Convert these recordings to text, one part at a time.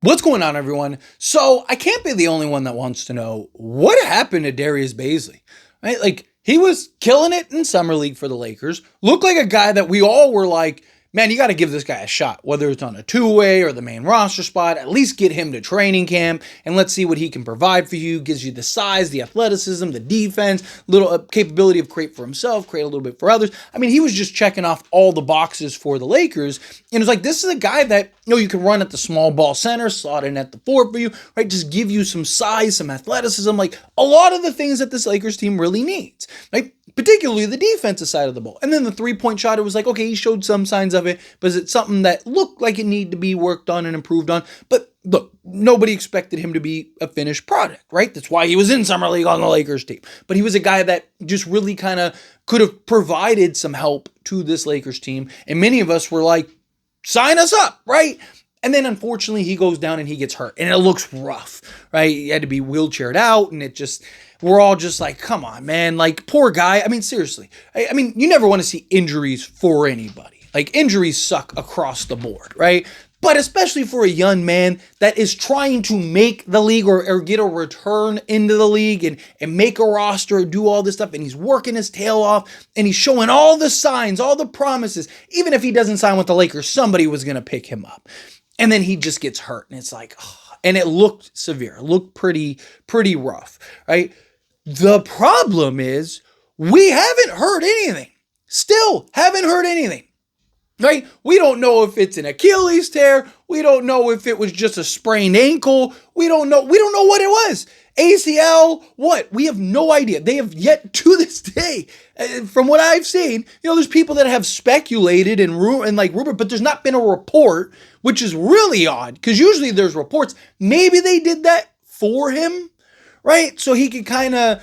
What's going on, everyone? So I can't be the only one that wants to know what happened to Darius Bazley, right? Like he was killing it in summer league for the Lakers. Looked like a guy that we all were like, man, you got to give this guy a shot, whether it's on a two-way or the main roster spot. At least get him to training camp and let's see what he can provide for you. Gives you the size, the athleticism, the defense, little capability of create for himself, create a little bit for others. I mean, he was just checking off all the boxes for the Lakers. And it was like, this is a guy that, you can run at the small ball center, slot in at the four for you, right? Just give you some size, some athleticism, like a lot of the things that this Lakers team really needs, right? Particularly the defensive side of the ball. And then the three-point shot, it was like, okay, he showed some signs of it, but is it something that looked like it needed to be worked on and improved on? But look, nobody expected him to be a finished product, right? That's why he was in Summer League on the Lakers team. But he was a guy that just really kind of could have provided some help to this Lakers team. And many of us were like, sign us up, right? And then unfortunately he goes down and he gets hurt and it looks rough, right? He had to be wheelchaired out and we're all just like, come on, man. Like, poor guy. I mean, seriously. I mean, you never want to see injuries for anybody. Like, injuries suck across the board, right? But especially for a young man that is trying to make the league or get a return into the league and make a roster, do all this stuff, and he's working his tail off, and he's showing all the signs, all the promises. Even if he doesn't sign with the Lakers, somebody was going to pick him up. And then he just gets hurt, and it's like, oh, and it looked severe. It looked pretty rough, right? The problem is we haven't heard anything. Still haven't heard anything. Right? We don't know if it's an Achilles tear. We don't know if it was just a sprained ankle. We don't know what it was. ACL, what? We have no idea. They have yet to this day, from what I've seen, there's people that have speculated and rumored, but there's not been a report, which is really odd because usually there's reports. Maybe they did that for him, right? So he could kind of,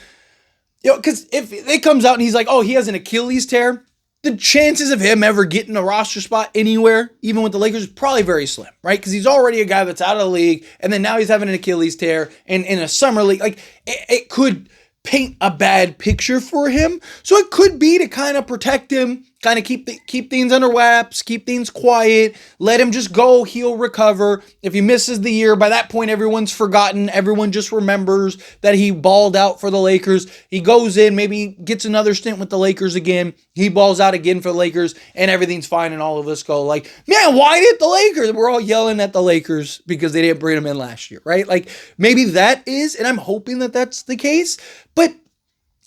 because if it comes out and he's like, oh, he has an Achilles tear, the chances of him ever getting a roster spot anywhere, even with the Lakers, is probably very slim, right? Because he's already a guy that's out of the league, and then now he's having an Achilles tear and in a summer league. Like, it could paint a bad picture for him. So it could be to kind of protect him, kind of keep things under wraps, keep things quiet, let him just go, he'll recover. If he misses the year, by that point, everyone's forgotten. Everyone just remembers that he balled out for the Lakers. He goes in, maybe gets another stint with the Lakers again. He balls out again for the Lakers, and everything's fine, and all of us go like, man, why did the Lakers? We're all yelling at the Lakers because they didn't bring him in last year, right? Like, maybe that is, and I'm hoping that that's the case, but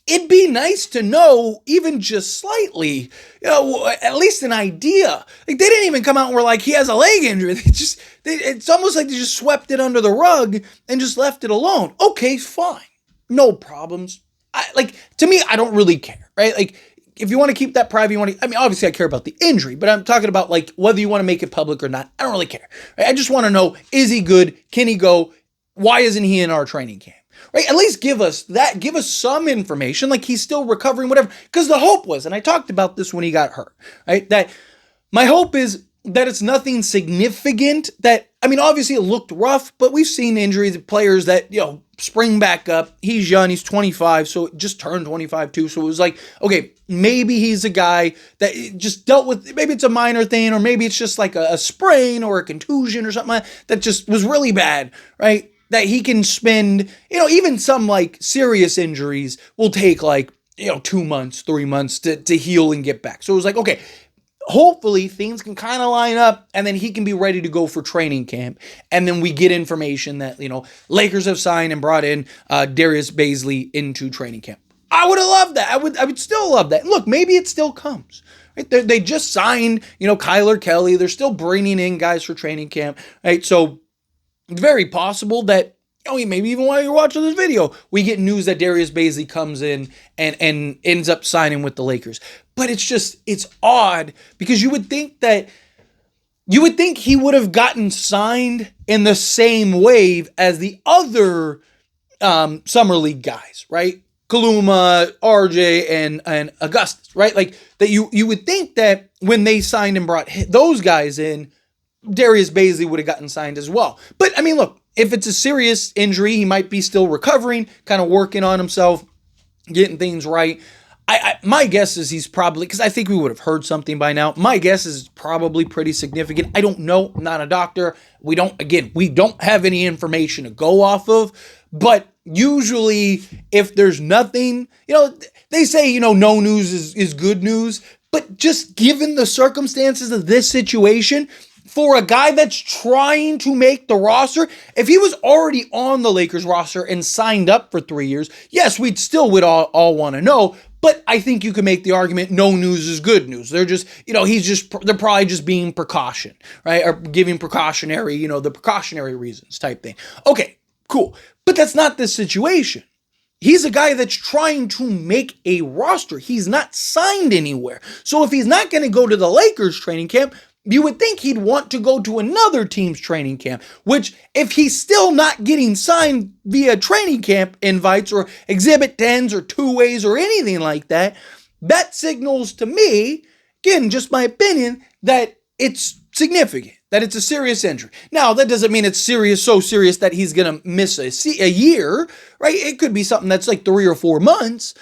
it'd be nice to know, even just slightly, at least an idea. Like, they didn't even come out and were like, he has a leg injury. It's almost like they just swept it under the rug and just left it alone. Okay, fine. No problems. To me, I don't really care, right? Like, if you want to keep that private, obviously I care about the injury, but I'm talking about like whether you want to make it public or not. I don't really care. Right? I just want to know, is he good? Can he go? Why isn't he in our training camp? Right? At least give us that. Give us some information, like he's still recovering, whatever. Because the hope was, and I talked about this when he got hurt, right? That my hope is that it's nothing significant. Obviously it looked rough, but we've seen injuries of players that, spring back up. He's young. He's 25, so just turned 25 too. So it was like, okay, maybe he's a guy that just dealt with, maybe it's a minor thing, or maybe it's just like a sprain or a contusion or something like that just was really bad, right? That he can spend, even some like serious injuries will take like, 2 months, 3 months to heal and get back. So it was like, okay, hopefully things can kind of line up and then he can be ready to go for training camp. And then we get information that, Lakers have signed and brought in Darius Bazley into training camp. I would have loved that. I would still love that. And look, maybe it still comes. Right? They just signed, Kyler Kelly. They're still bringing in guys for training camp. Right? So it's very possible that, maybe even while you're watching this video, we get news that Darius Bazley comes in and ends up signing with the Lakers. But it's odd because you would think he would have gotten signed in the same wave as the other Summer League guys, right? Kaluma, RJ, and Augustus, right? Like that you would think that when they signed and brought those guys in, Darius Bazley would have gotten signed as well. But look, if it's a serious injury, he might be still recovering, kind of working on himself, getting things right. My guess is he's probably, because I think we would have heard something by now. My guess is probably pretty significant. I don't know. I'm not a doctor. We don't have any information to go off of. But usually, if there's nothing, they say, no news is good news. But just given the circumstances of this situation, for a guy that's trying to make the roster, if he was already on the Lakers roster and signed up for 3 years, yes, would all want to know. But I think you can make the argument no news is good news. They're just, they're probably just being precaution, right? Or giving precautionary, the precautionary reasons type thing. Okay, cool. But that's not the situation. He's a guy that's trying to make a roster. He's not signed anywhere. So if he's not going to go to the Lakers training camp, you would think he'd want to go to another team's training camp, which if he's still not getting signed via training camp invites or exhibit 10s or two-ways or anything like that, that signals to me, again, just my opinion, that it's significant, that it's a serious injury. Now, that doesn't mean it's serious, so serious that he's going to miss a year, right? It could be something that's like 3 or 4 months,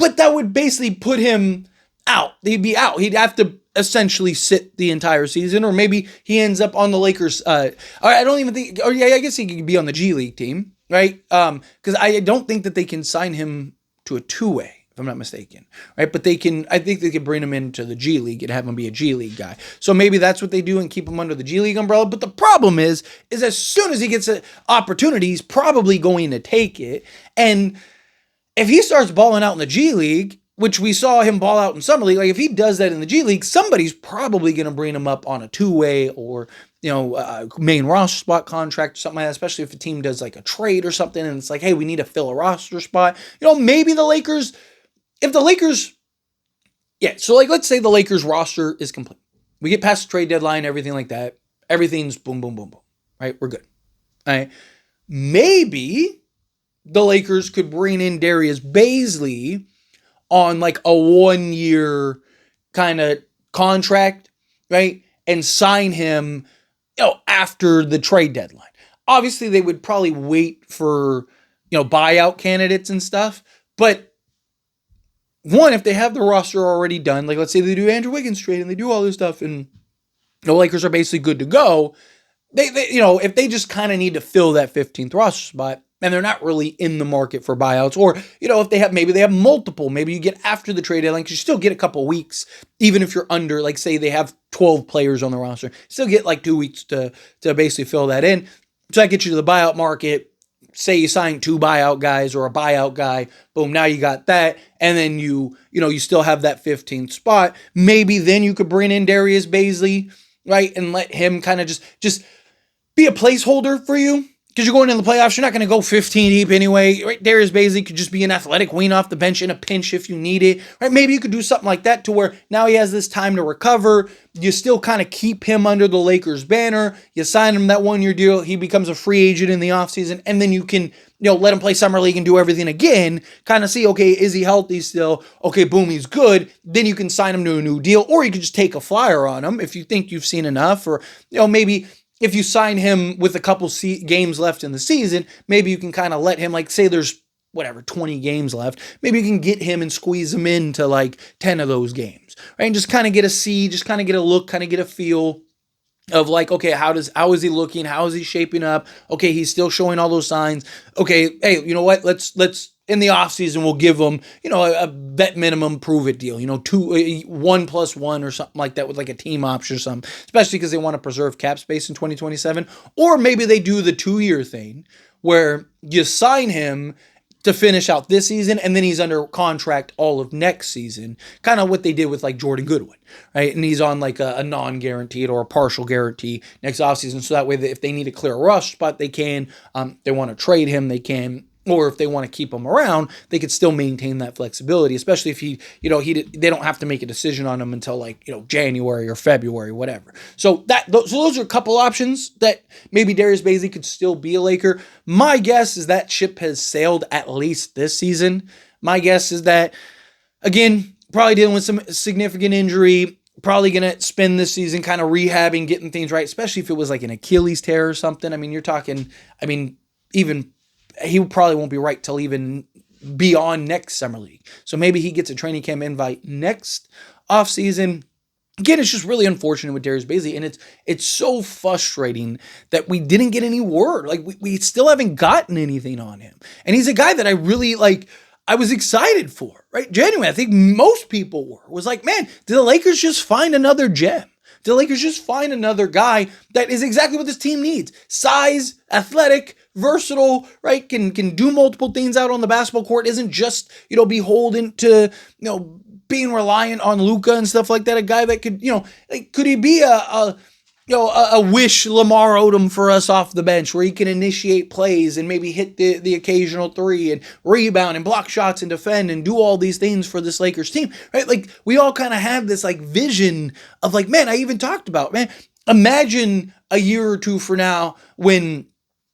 but that would basically put him out. He'd be out. He'd have to essentially sit the entire season, or maybe he ends up on the Lakers. I don't even think, I guess he could be on the G League team, right? Because I don't think that they can sign him to a two-way, if I'm not mistaken, right? But I think they could bring him into the G League and have him be a G League guy. So maybe that's what they do and keep him under the G League umbrella. But the problem is as soon as he gets an opportunity, he's probably going to take it. And if he starts balling out in the G League, which we saw him ball out in Summer League, like if he does that in the G League, somebody's probably going to bring him up on a two-way or, main roster spot contract or something like that, especially if a team does like a trade or something and it's like, hey, we need to fill a roster spot. Maybe so like let's say the Lakers roster is complete. We get past the trade deadline, everything like that. Everything's boom, boom, boom, boom, right? We're good. All right. Maybe the Lakers could bring in Darius Bazley on like a 1-year kind of contract, right? And sign him, after the trade deadline. Obviously, they would probably wait for, buyout candidates and stuff. But one, if they have the roster already done, like let's say they do Andrew Wiggins trade and they do all this stuff and the Lakers are basically good to go, they if they just kind of need to fill that 15th roster spot, and they're not really in the market for buyouts, or, if they have multiple, maybe you get after the trade deadline, because you still get a couple weeks, even if you're under, like say they have 12 players on the roster, still get like 2 weeks to basically fill that in. So that gets you to the buyout market. Say you sign 2 buyout guys or a buyout guy, boom, now you got that. And then you still have that 15th spot. Maybe then you could bring in Darius Bazley, right? And let him kind of just be a placeholder for you. Because you're going in the playoffs, you're not going to go 15 deep anyway, right? Darius Bazley could just be an athletic wing off the bench in a pinch if you need it, right? Maybe you could do something like that to where now he has this time to recover. You still kind of keep him under the Lakers banner. You sign him that 1-year deal. He becomes a free agent in the offseason, and then you can, let him play Summer League and do everything again. Kind of see, okay, is he healthy still? Okay, boom, he's good. Then you can sign him to a new deal, or you could just take a flyer on him if you think you've seen enough, or, maybe if you sign him with a couple games left in the season, maybe you can kind of let him, like say there's 20 games left. Maybe you can get him and squeeze him into like 10 of those games, right? And just kind of get just kind of get a look, kind of get a feel of like, okay, how is he looking? How is he shaping up? Okay, he's still showing all those signs. Okay, hey, you know what? Let's in the offseason, we'll give him, a vet minimum prove it deal, 1+1 or something like that with like a team option or something, especially because they want to preserve cap space in 2027. Or maybe they do the 2-year thing where you sign him to finish out this season, and then he's under contract all of next season, kind of what they did with like Jordan Goodwin, right? And he's on like a non-guaranteed or a partial guarantee next offseason, so that way if they need to clear a rush spot, they can. They want to trade him, they can. Or if they want to keep him around, they could still maintain that flexibility, especially if they don't have to make a decision on him until like, January or February, whatever. So those are a couple options that maybe Darius Bazley could still be a Laker. My guess is that ship has sailed at least this season. My guess is that, again, probably dealing with some significant injury, probably going to spend this season kind of rehabbing, getting things right, especially if it was like an Achilles tear or something. I mean, you're talking, even he probably won't be right till even beyond next summer league. So maybe he gets a training camp invite next offseason. Again, it's just really unfortunate with Darius Bazley, and it's so frustrating that we didn't get any word. Like, we still haven't gotten anything on him. And he's a guy that I really, I was excited for, right? Genuinely, I think most people was like, man, did the Lakers just find another gem? Did the Lakers just find another guy that is exactly what this team needs? Size, athletic, versatile, right? Can do multiple things out on the basketball court, isn't just, beholden to, being reliant on Luka and stuff like that. A guy that could, could he be a wish Lamar Odom for us off the bench, where he can initiate plays and maybe hit the occasional three and rebound and block shots and defend and do all these things for this Lakers team, right? Like, we all kind of have this vision of man, I even talked about, man, imagine a year or two from now when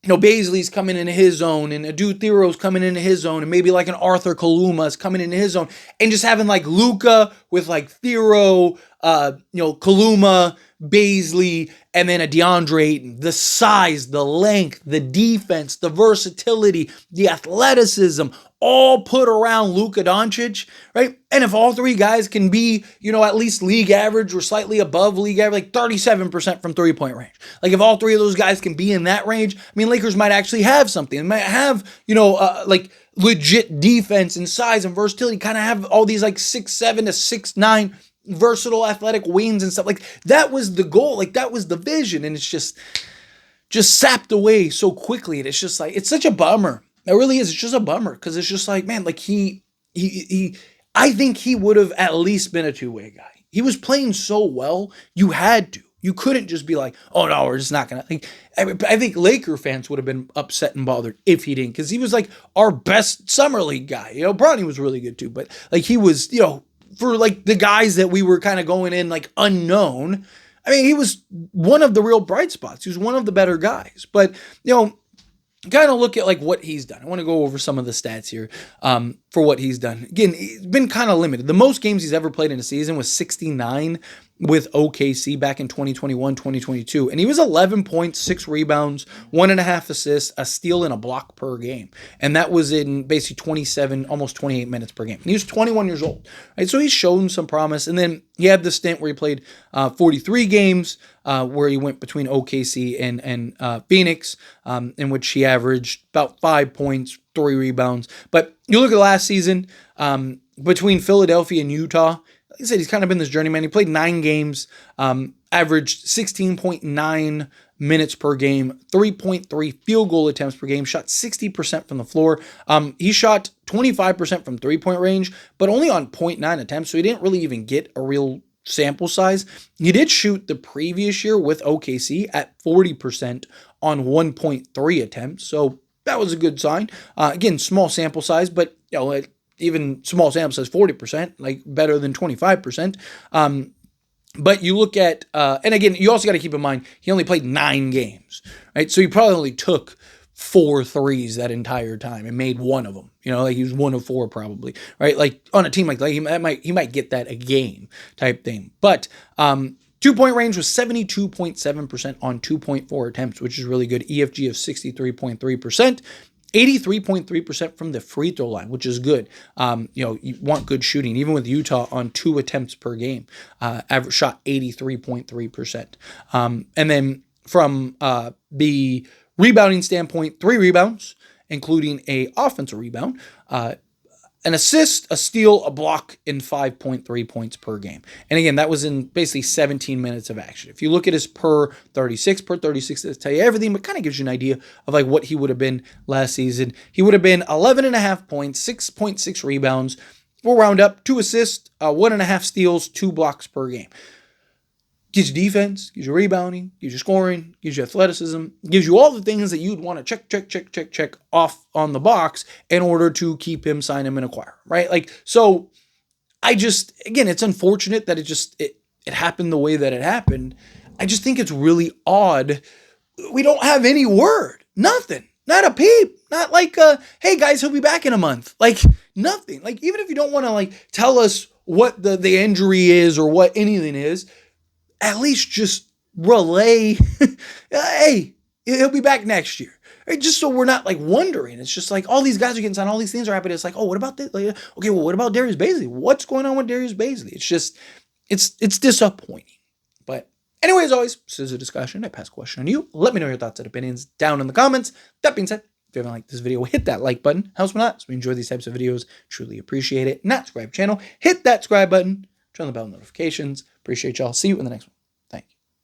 Bazley's coming into his zone and Adu Thero's coming into his zone and maybe an Arthur Kaluma's coming into his zone, and just having Luka with Thero, Kaluma, Bazley, and then a DeAndre Ayton. The size, the length, the defense, the versatility, the athleticism, all put around Luka Doncic, right? And if all three guys can be, at least league average or slightly above league average, 37% from three-point range. If all three of those guys can be in that range, Lakers might actually have something. They might have, legit defense and size and versatility, kind of have all these 6'7" to 6'9" versatile athletic wings and stuff. That was the goal. That was the vision. And it's just sapped away so quickly. And it's just it's such a bummer. It really is. It's just a bummer, because it's just man, I think he would have at least been a two-way guy. He was playing so well. You had to. You couldn't just be oh no, we're just not going to. I think Laker fans would have been upset and bothered if he didn't, because he was our best summer league guy. Bronny was really good too, but he was, for the guys that we were kind of going in unknown, he was one of the real bright spots. He was one of the better guys. But, kind of look at what he's done. I want to go over some of the stats here for what he's done. Again, he's been kind of limited. The most games he's ever played in a season was 69 with OKC back in 2021, 2022. And he was 11 points, 6 rebounds, 1.5 assists, a steal, and a block per game. And that was in basically 27, almost 28 minutes per game. And he was 21 years old, right? So he's shown some promise. And then he had the stint where he played 43 games, where he went between OKC and Phoenix, in which he averaged about 5 points, 3 rebounds. But you look at last season, between Philadelphia and Utah, like I said, he's kind of been this journeyman. He played 9 games, averaged 16.9 minutes per game, 3.3 field goal attempts per game, shot 60% from the floor. He shot 25% from three-point range, but only on 0.9 attempts, so he didn't really even get a real sample size. He did shoot the previous year with OKC at 40% on 1.3 attempts, so that was a good sign. Again, small sample size, but even small sample size, 40%, better than 25%. But you look at, and again, you also got to keep in mind, he only played 9 games, right? So he probably only took 4 threes that entire time and made one of them. He was 1 of 4 probably, right? On a team like that, he might get that a game type thing. But 2-point range was 72.7% on 2.4 attempts, which is really good. EFG of 63.3%. 83.3% from the free throw line, which is good. You want good shooting, even with Utah on 2 attempts per game. Average shot 83.3%. And then from the rebounding standpoint, 3 rebounds, including a offensive rebound, an assist, a steal, a block, and 5.3 points per game. And again, that was in basically 17 minutes of action. If you look at his per 36, doesn't tell you everything, but kind of gives you an idea of what he would have been last season. He would have been 11.5 points, 6.6 rebounds, we'll round up, 2 assists, 1.5 steals, 2 blocks per game. Gives you defense, gives you rebounding, gives you scoring, gives you athleticism, gives you all the things that you'd want to check off on the box in order to keep him, sign him, and acquire, right? So I just, again, it's unfortunate that it happened the way that it happened. I just think it's really odd. We don't have any word, nothing, not a peep, not hey guys, he'll be back in a month. Nothing. Even if you don't want to tell us what the injury is or what anything is, at least just relay, hey, He'll be back next year. Right? Just so we're not like wondering. It's just like all these guys are getting signed, all these things are happening. It's like, oh, what about this? Like, okay, well, what about Darius Bazley? What's going on with Darius Bazley? It's just, it's disappointing. But anyway, as always, this is a discussion. I pass a question on you. Let me know your thoughts and opinions down in the comments. That being said, if you haven't liked this video, hit that like button. Helps me out. So we enjoy these types of videos. Truly appreciate it. Not subscribe channel. Hit that subscribe button. Turn on the bell notifications. Appreciate y'all. See you in the next one.